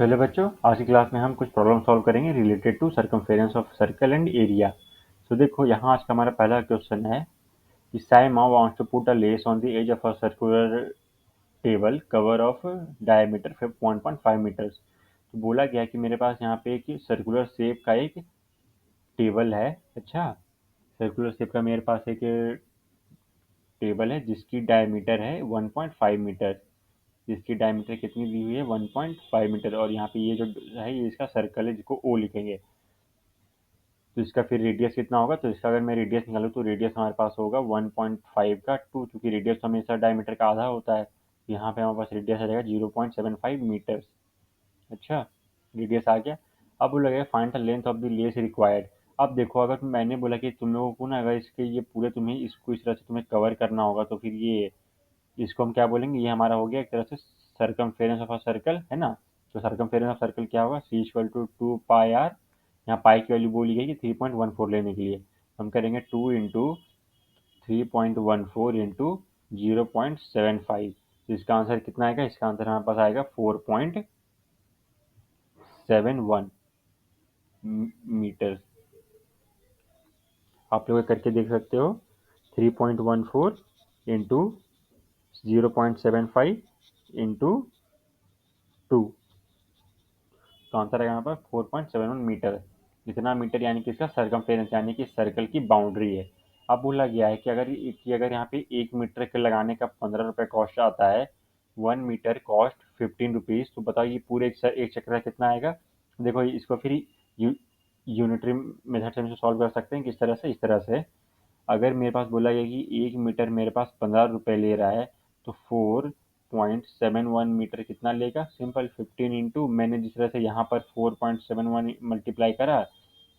चलो बच्चों, आज की क्लास में हम कुछ प्रॉब्लम सॉल्व करेंगे related to circumference of circle and area. तो देखो, यहाँ आज का हमारा पहला क्वेश्चन है कि Saima wants to put a lace on the edge of a circular table cover of diameter 1.5 meters. तो बोला गया है कि मेरे पास यहाँ पे एक सर्कुलर शेप का एक टेबल है। अच्छा, सर्कुलर शेप का मेरे पास एक टेबल है जिसकी डायमीटर है 1.5 मीटर। जिसकी डायमीटर कितनी दी हुई है, 1.5 मीटर। और यहाँ पे ये जो है ये इसका सर्कल है जिसको ओ लिखेंगे। तो इसका फिर रेडियस कितना होगा, तो इसका अगर मैं रेडियस निकालूँ तो रेडियस हमारे पास होगा 1.5 का 2, क्योंकि रेडियस तो हमेशा डायमीटर का आधा होता है। यहाँ पे हमारे पास रेडियस आ जाएगा 0.75 मीटर्स। अच्छा, रेडियस आ गया। अब बोला गया find the length of the less required. अब देखो, अगर मैंने बोला कि तुम लोगों को ना, अगर इसके ये पूरे तुम्हें इसको इस तरह से तुम्हें कवर करना होगा, तो फिर ये इसको हम क्या बोलेंगे, ये हमारा हो गया एक तरह से सर्कमफेरेंस ऑफ अ सर्कल, है ना। तो सर्कमफेरेंस ऑफ सर्कल क्या होगा, सी इक्वल टू 2 पाई आर। यहाँ पाई की वैल्यू बोली गई कि 3.14 लेने के लिए हम करेंगे 2 इंटू 3.14 इंटू 0.75। तो इसका आंसर कितना आएगा, इसका आंसर हमारे पास आएगा 4.71 मीटर। आप लोग करके देख सकते हो, 3.14 इंटू 0.75 इंटू 2, तो आंसर आएगा यहाँ पर 4.71 मीटर। इतना मीटर यानी कि इसका सर्कमफेरेंस यानी कि सर्कल की बाउंड्री है। अब बोला गया है कि अगर यहाँ पे 1 मीटर के लगाने का 15 रुपये कॉस्ट आता है, 1 मीटर कॉस्ट 15 रुपीज़, तो बताओ ये पूरे एक चक्कर का कितना आएगा। देखो, इसको फिर यूनिटरी मेथड से हम सॉल्व कर सकते हैं। किस तरह से, इस तरह से, अगर मेरे पास बोला गया कि 1 मीटर मेरे पास 15 रुपये ले रहा है, तो 4.71 मीटर कितना लेगा। सिंपल, 15 इंटू मैंने जिस तरह से यहाँ पर 4.71 मल्टीप्लाई करा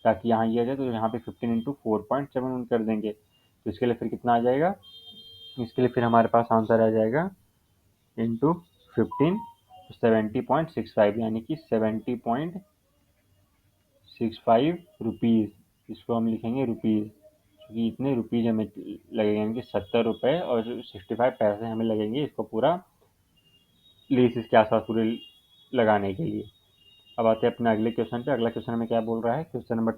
ताकि यहाँ ये आ जाए, तो यहाँ पे 15 इंटू 4.71 कर देंगे। तो इसके लिए फिर कितना आ जाएगा, इसके लिए फिर हमारे पास आंसर आ जाएगा इंटू 15, 70.65 यानी कि 70.65 रुपीज़। इसको हम लिखेंगे रुपीज़, क्योंकि इतने रुपीज़ हमें लगेंगे, यानी कि 70 रुपये और 65 पैसे हमें लगेंगे इसको पूरा लेस इसके आसपास पूरे लगाने के लिए। अब आते हैं अपने अगले क्वेश्चन पे। अगला क्वेश्चन में क्या बोल रहा है, क्वेश्चन नंबर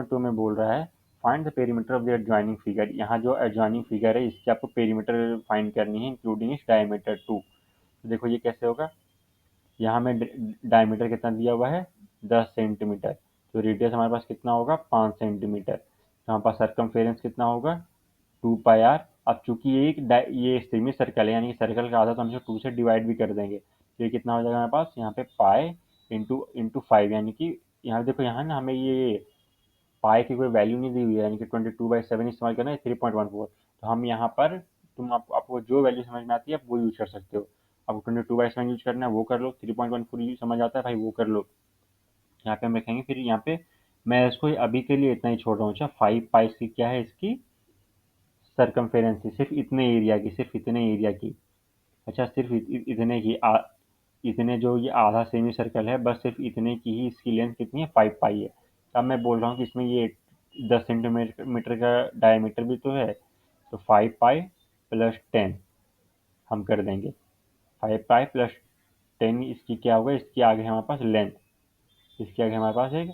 2 में बोल रहा है find the perimeter of the adjoining figure. यहाँ जो एडजॉइनिंग फिगर है इसकी आपको पेरीमीटर फाइंड करनी है, इंक्लूडिंग इस डायमीटर 2। तो देखो ये कैसे होगा, यहाँ में डायमीटर कितना दिया हुआ है, 10 सेंटीमीटर। तो रेडियस हमारे पास कितना होगा, 5 सेंटीमीटर। तो हमारे पास सर्कमफेरेंस कितना होगा, 2 पाई आर। अब चूंकि ये सेमी सर्कल है, यानी कि सर्कल का आधा तो हम 2 से डिवाइड भी कर देंगे, तो ये कितना हो जाएगा हमारे पास, यहाँ पे पाई इंटू इंटू 5, यानी कि यहाँ देखो, यहाँ ना हमें ये पाई की कोई वैल्यू नहीं दी हुई है, यानी कि 22/7 इस्तेमाल करना है, 3.14। तो हम यहाँ पर आपको जो वैल्यू समझ में आती है आप वो यूज कर सकते हो। आपको 22/7 यूज करना है वो कर लो, 3.14 समझ आता है भाई वो कर लो। यहाँ पे हम रखेंगे, फिर यहाँ पे मैं इसको अभी के लिए इतना ही छोड़ रहा हूँ। अच्छा, 5 पाई की क्या है, इसकी सर्कमफेरेंस है, सिर्फ इतने एरिया की, सिर्फ इतने एरिया की। अच्छा, सिर्फ इतने की इतने जो ये आधा सेमी सर्कल है, बस सिर्फ इतने की ही इसकी लेंथ कितनी है, 5 पाई है। अब मैं बोल रहा हूँ कि इसमें ये 10 सेंटीमीटर का डायमीटर भी तो है, तो 5 पाई प्लस 10 हम कर देंगे। 5 पाई प्लस 10 इसकी क्या होगा, इसकी आगे हमारे पास लेंथ, इसके आगे हमारे पास एक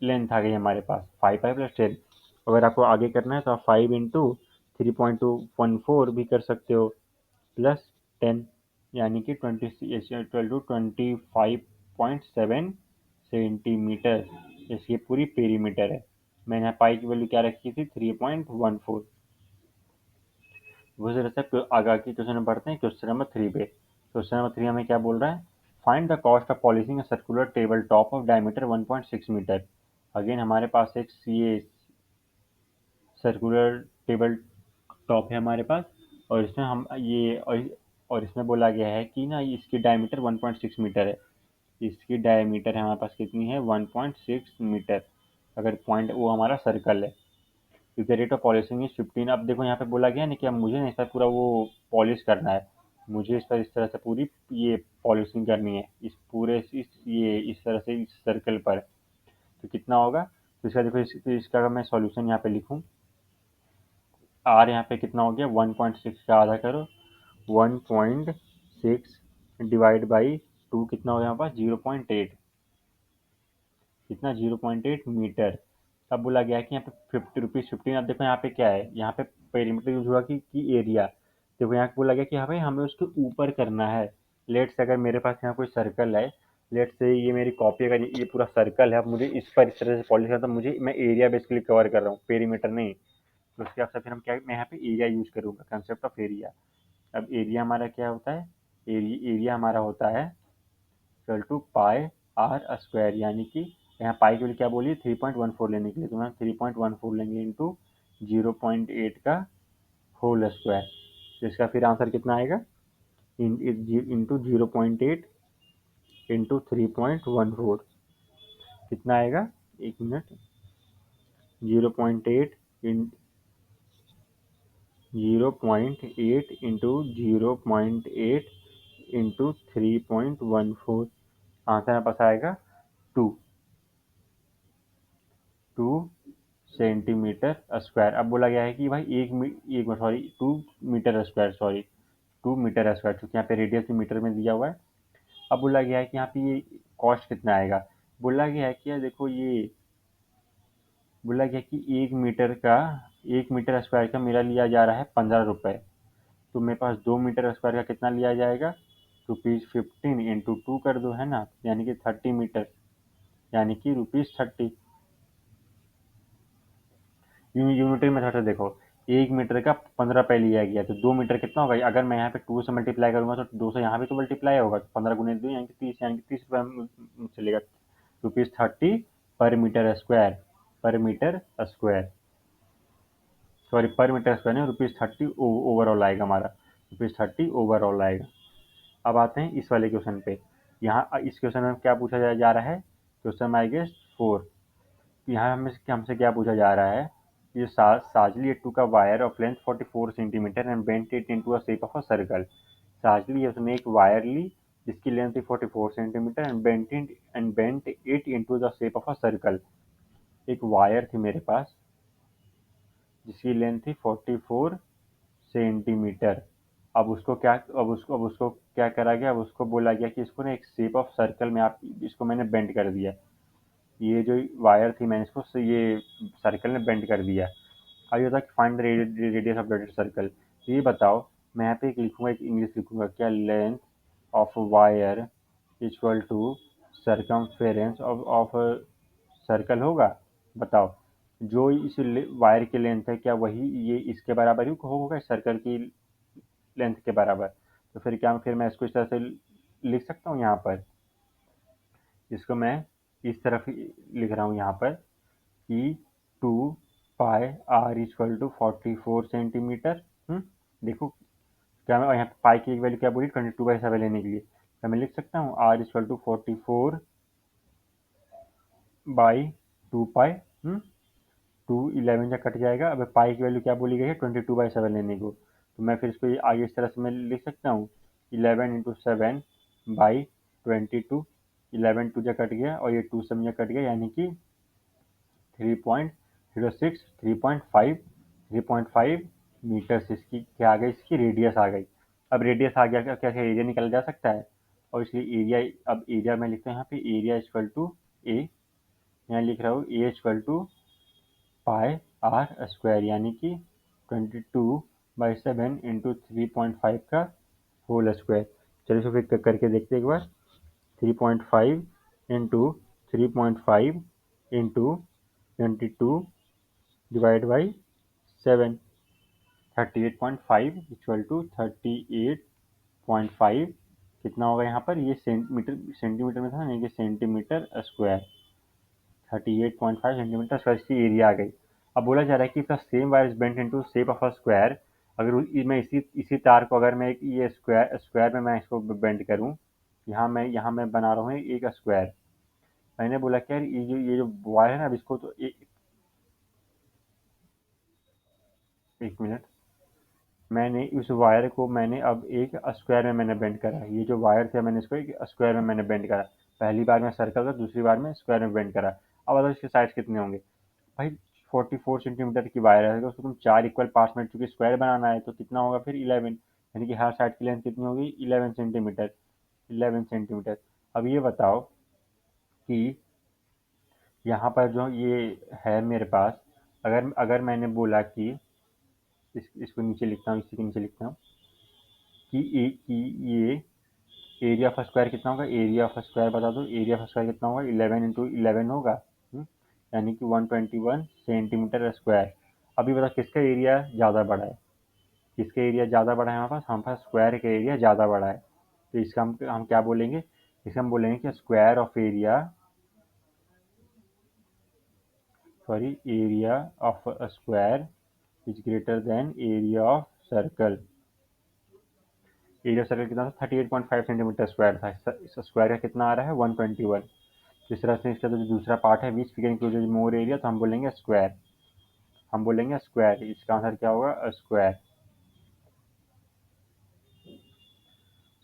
लेंथ आ गई हमारे पास 5 पाई प्लस 10। अगर आपको आगे करना है तो आप 5 इंटू 3.214 भी कर सकते हो, प्लस 10, यानी कि 25.7 सेंटीमीटर इसकी पूरी पेरीमीटर है। मैंने यहाँ पाई की वैल्यू क्या रखी थी, 3.14। उसी तरह से आगे की क्वेश्चन में पढ़ते हैं, क्वेश्चन नंबर 3 पे। क्वेश्चन नंबर 3 हमें क्या बोल रहा है, find the cost of polishing a circular table top of diameter 1.6 meter. Again हमारे पास एक सी सर्कुलर टेबल टॉप है हमारे पास, और इसमें हम ये और इसमें बोला गया है कि ना इसकी डायमीटर 1.6 मीटर है। इसकी डायमीटर हमारे पास कितनी है, 1.6 मीटर। अगर पॉइंट वो हमारा सर्कल है, क्योंकि रेट ऑफ पॉलिशिंग इज 15। अब देखो यहाँ पे बोला गया है ना कि अब मुझे ना इस पर पूरा वो पॉलिश करना है, मुझे इस पर इस तरह से पूरी ये पॉलिशिंग करनी है, इस पूरे इस तरह से इस सर्कल पर। तो कितना होगा, तो इसका देखो इसका अगर मैं सॉल्यूशन यहाँ पे लिखूँ, आर यहाँ पे कितना हो गया, 1.6 का आधा करो, 1.6 डिवाइड बाई 2 कितना हो गया हमारे पास 0.8, कितना 0.8 मीटर। अब बोला गया है कि यहाँ पे 50 रुपीज़ 15। अब देखो यहाँ पे क्या है, यहाँ पे पेरीमीटर यूज हुआ कि एरिया। देखो यहाँ बोला गया कि हाँ भाई हमें उसके ऊपर करना है। लेट से अगर मेरे पास यहाँ कोई सर्कल है, लेट से ये मेरी कॉपी, अगर ये पूरा सर्कल है, अब मुझे इस पर इस तरह से पॉलिश करना, तो मुझे मैं एरिया बेसिकली कवर कर रहा हूँ, पेरीमीटर नहीं। तो उसके हिसाब से फिर हम क्या, मैं यहाँ पे एरिया यूज करूँगा, कंसेप्ट ऑफ एरिया। अब एरिया हमारा क्या होता है, एरिया हमारा होता है equal to pi r square, यानी कि यहाँ पाई के लिए क्या बोलिए 3.14 लेने के लिए, तो हम 3.14 लेंगे इंटू 0.8 का होल स्क्वायर। तो इसका फिर आंसर कितना आएगा, इंटू 0.8 इंटू 3.14, कितना आएगा, एक मिनट, 0.8 0.8 इंटू 0.8 इंटू 3.14, आंसर हमारे पास आएगा 2 सेंटीमीटर स्क्वायर। अब बोला गया है कि भाई एक sorry 2 meter square, sorry 2 meter square, क्योंकि यहाँ पे रेडियस भी मीटर में दिया हुआ है। अब बोला गया है कि यहाँ पे ये कॉस्ट कितना आएगा। बोला गया है कि यार देखो ये बोला गया कि 1 मीटर स्क्वायर का मेरा लिया जा रहा है 15 रुपये। तो मेरे पास 2 मीटर स्क्वायर का कितना लिया जाएगा, ₹15 इंटू 2 कर दो, है ना, यानी कि 30 मीटर, यानी कि ₹30। यूनिटरी मेथड से देखो, 1 मीटर का 15 रुपये लिया गया, तो 2 मीटर कितना होगा, अगर मैं यहाँ पे 2 से मल्टीप्लाई करूंगा तो 2 से यहाँ भी तो मल्टीप्लाई होगा, तो 15 गुने 2 यानी कि 30, यानी कि 30 रुपये चलेगा, ₹30 पर मीटर स्क्वायर, पर मीटर स्क्वायर, सॉरी पर मीटर स्क्वायर नहीं, ₹30 ओवरऑल आएगा हमारा, ₹30 ओवरऑल आएगा। अब आते हैं इस वाले क्वेश्चन पे। यहाँ इस क्वेश्चन में क्या पूछा जा रहा है, क्वेश्चन आई गेस 4। यहाँ हमसे क्या पूछा जा रहा है, ये Sajli took a wire of length 44 centimetre and bent it into a shape of a circle. Sajli उसने एक वायर ली जिसकी लेंथ थी 44 centimetre and bent it into the shape of a circle. एक वायर थी मेरे पास जिसकी लेंथ थी 44 सेंटीमीटर। अब उसको क्या करा गया, अब उसको बोला गया कि इसको ना एक शेप ऑफ सर्कल में आप इसको मैंने बेंड कर दिया। ये जो वायर थी मैंने इसको ये सर्कल में बेंड कर दिया। अब ये होता है कि find the radius of that circle. तो ये बताओ, मैं यहाँ पे एक लिखूंगा, एक इंग्लिश लिखूंगा, क्या length of wire equal to circumference of circle होगा। बताओ, जो इस वायर की लेंथ है क्या वही ये इसके बराबर ही होगा सर्कल की लेंथ के बराबर। तो फिर मैं इसको इस तरह से लिख सकता हूँ यहाँ पर, इसको मैं इस तरफ लिख रहा हूँ यहाँ पर कि 2 पाई r = 44 सेंटीमीटर। देखो, क्या मैं यहाँ पाई की एक वैल्यू क्या बोली 22/7 लेने के लिए, क्या मैं लिख सकता हूँ r = 44/2 पाई। 2 11 का कट जाएगा। अब पाई की वैल्यू क्या बोली गई है 22/7 लेने को, तो मैं फिर इसको आगे इस तरह से मैं लिख सकता हूँ 11 × 7/22। 11 2 कट गया और ये 2 7 कट गया, यानी कि 3.06 3.5 मीटर्स इसकी क्या आ गई, इसकी रेडियस आ गई। अब रेडियस आ गया, क्या क्या एरिया निकल जा सकता है, और इसलिए एरिया, अब एरिया मैं लिखता हूँ यहाँ पे एरिया इक्वल टू ए, यहाँ लिख रहा हूँ A equal to pi r square, यानी कि 22/7 इंटू 3.5 का होल स्क्वायर। चलिए इसको फिर करके देखते हैं एक बार। 3.5 into 3.5 into 22 divide by 7, 38.5 equal to 38.5, कितना होगा यहाँ पर, ये सेंटीमीटर में था ना, ये सेंटीमीटर स्क्वायर, 38.5 सेंटीमीटर स्क्वायर की एरिया आ गई। अब बोला जा रहा है कि the same wire is bent into shape of a square. अगर मैं इसी तार को अगर मैं ये स्क्वायर में मैं इसको बेंड करूँ, यहाँ मैं बना रहा हूँ एक स्क्वायर। मैंने बोला कि यार ये जो वायर है ना, अब इसको तो एक मिनट, मैंने इस वायर को मैंने अब एक स्क्वायर में मैंने बेंड करा। ये जो वायर थे मैंने इसको एक स्क्वायर में मैंने बेंड करा। पहली बार में सर्कल था, दूसरी बार में स्क्वायर में बेंड करा। अब बताओ इसके साइड्स कितने होंगे भाई। 44 सेंटीमीटर की वायर है तो उसको तुम 4 इक्वल पार्ट्स में चूंकि स्क्वायर बनाना है तो कितना होगा फिर 11, यानी कि हर साइड की लेंथ कितनी होगी 11 सेंटीमीटर। 11 सेंटीमीटर। अब ये बताओ कि यहाँ पर जो ये है मेरे पास, अगर अगर मैंने बोला कि इसको नीचे लिखता हूँ, इसी के नीचे लिखता हूँ कि ये एरिया ऑफ स्क्वायर कितना होगा, एरिया ऑफ स्क्वायर बता दो, एरिया ऑफ स्क्वायर कितना होगा, 11 इंटू 11 होगा, यानी कि 121 सेंटीमीटर स्क्वायर। अभी बताओ किसका एरिया ज़्यादा बड़ा है, किसका एरिया ज़्यादा बड़ा है हमारे पास स्क्वायर का एरिया ज़्यादा बड़ा है। तो इसका हम क्या बोलेंगे, इसे हम बोलेंगे कि square of area, sorry, area of a square is greater than area of circle. Area circle कितना था, 38.5 सेंटीमीटर स्क्वायर था, स्क्वायर का कितना आ रहा है, 121। तो इस तरह से इसका जो दूसरा पार्ट है, which figure included more area, तो हम बोलेंगे स्क्वायर, हम बोलेंगे स्क्वायर। इसका आंसर क्या होगा, स्क्वायर।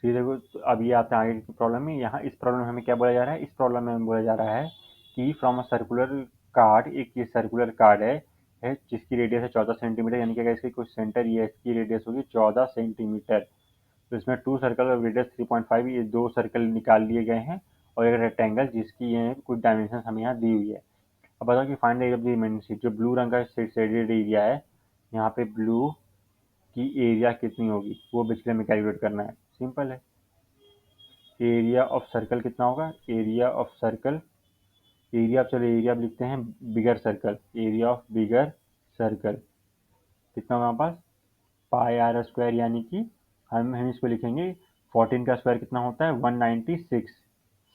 तो ये देखो, तो अब ये आता है आगे की प्रॉब्लम में। यहाँ इस प्रॉब्लम में हमें क्या बोला जा रहा है, इस प्रॉब्लम में हमें बोला जा रहा है कि फ्रॉम अ सर्कुलर कार्ड, एक ये सर्कुलर कार्ड है जिसकी रेडियस है 14 सेंटीमीटर, यानी कि अगर इसकी कुछ सेंटर, ये इसकी रेडियस होगी 14 सेंटीमीटर। तो इसमें 2 सर्कल और रेडियस 3.5, ये 2 सर्कल निकाल लिए गए हैं, और एक रेक्टेंगल जिसकी ये कुछ डायमेंशन हमें यहाँ दी हुई है। अब बताओ कि find the area of the remaining sheet. जो ब्लू रंग का शेडेड एरिया है, यहाँ पे ब्लू की एरिया कितनी होगी वो बेसिकली हमें कैलकुलेट करना है। सिंपल है, एरिया ऑफ सर्कल कितना होगा, एरिया ऑफ सर्कल, एरिया, चलो एरिया अब लिखते हैं बिगर circle, area of bigger circle कितना होगा हमारे पास, पाई आर स्क्वायर, यानी कि हम इसको लिखेंगे 14 का स्क्वायर कितना होता है, 196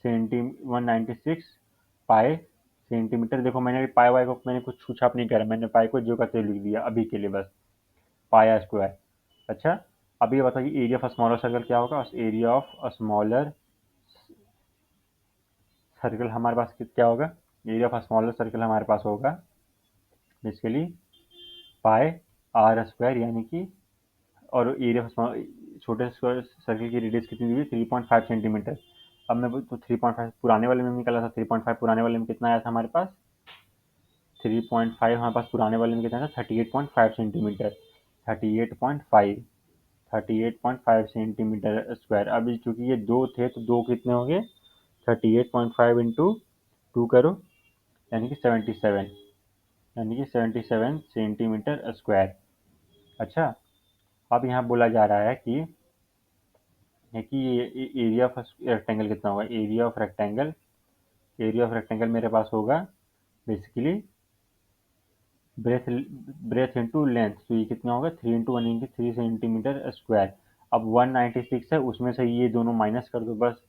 196 पाई सेंटीमीटर। देखो मैंने पाई वाई को मैंने कुछ छूछाप नहीं करा, मैंने पाई को जो का त्यों लिख दिया अभी के लिए, बस पाया स्क्वायर। अच्छा, अब ये बताइए एरिया ऑफ स्मॉलर सर्कल क्या होगा, एरिया ऑफ स्मॉलर सर्कल हमारे पास क्या होगा, एरिया ऑफ स्मॉलर सर्कल हमारे पास होगा बेसिकली पाई आर स्क्वायर, यानी कि, और एरिया ऑफ छोटे सर्कल की रेडियस कितनी दी हुई, 3.5 सेंटीमीटर। अब मैं तो 3.5 पुराने वाले में निकाला था, 3.5 पुराने वाले में कितना आया था हमारे पास, 3.5 हमारे पास पुराने वाले में कितना था, 38.5 सेंटीमीटर, 38.5 38.5 सेंटीमीटर स्क्वायर। अब चूंकि ये दो थे तो दो कितने हो गए, 38.5 इंटू टू करो, यानी कि 77, यानी कि 77 सेंटीमीटर स्क्वायर। अच्छा, अब यहाँ बोला जा रहा है कि ये एरिया ऑफ रेक्टेंगल कितना होगा, area of rectangle, area of rectangle मेरे पास होगा basically breadth breadth into length. तो ये कितना होगा, 3 इंटू 193 सेंटीमीटर स्क्वायर। अब 196 है, उसमें से ये दोनों माइनस कर दो, बस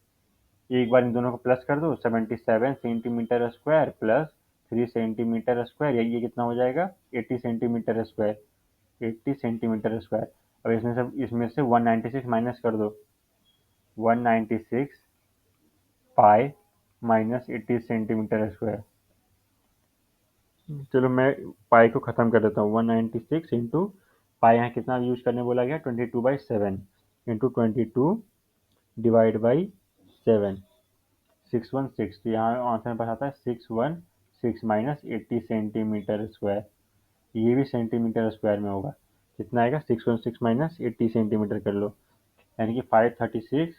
एक बार इन दोनों को प्लस कर दो, 77 centimetre square plus 3 centimetre square, ये कितना हो जाएगा, 80 सेंटीमीटर स्क्वायर, 80 सेंटीमीटर स्क्वायर। अब इसमें से 196 माइनस कर दो, 196 पाई माइनस 80 सेंटीमीटर स्क्वायर। चलो मैं पाई को ख़त्म कर देता हूँ, 196 इंटू पाई, यहाँ कितना यूज करने बोला गया, 22/7 इंटू 22 डिवाइड बाई 7, 616। तो यहाँ आंसर में पास आता है 616 माइनस 80 सेंटीमीटर स्क्वायर, ये भी सेंटीमीटर स्क्वायर में होगा, कितना आएगा, 616 माइनस 80 सेंटीमीटर कर लो, यानी कि 536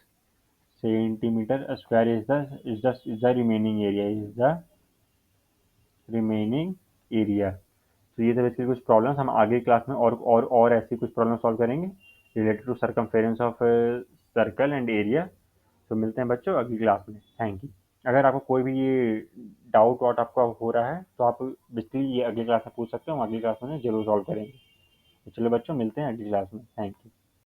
centimetre square is the remaining area, is the remaining area. तो ये तो बेसिकली कुछ प्रॉब्लम्स हम आगे क्लास में और ऐसी कुछ प्रॉब्लम सॉल्व करेंगे related to circumference of circle and area. तो मिलते हैं बच्चों अगली क्लास में, थैंक यू। अगर आपको कोई भी ये डाउट वाउट आपका हो रहा है तो आप बेसिकली ये अगली क्लास में पूछ सकते हो, हम अगली क्लास में जरूर सॉल्व करेंगे। तो चलो बच्चों, मिलते हैं अगली क्लास में, थैंक यू।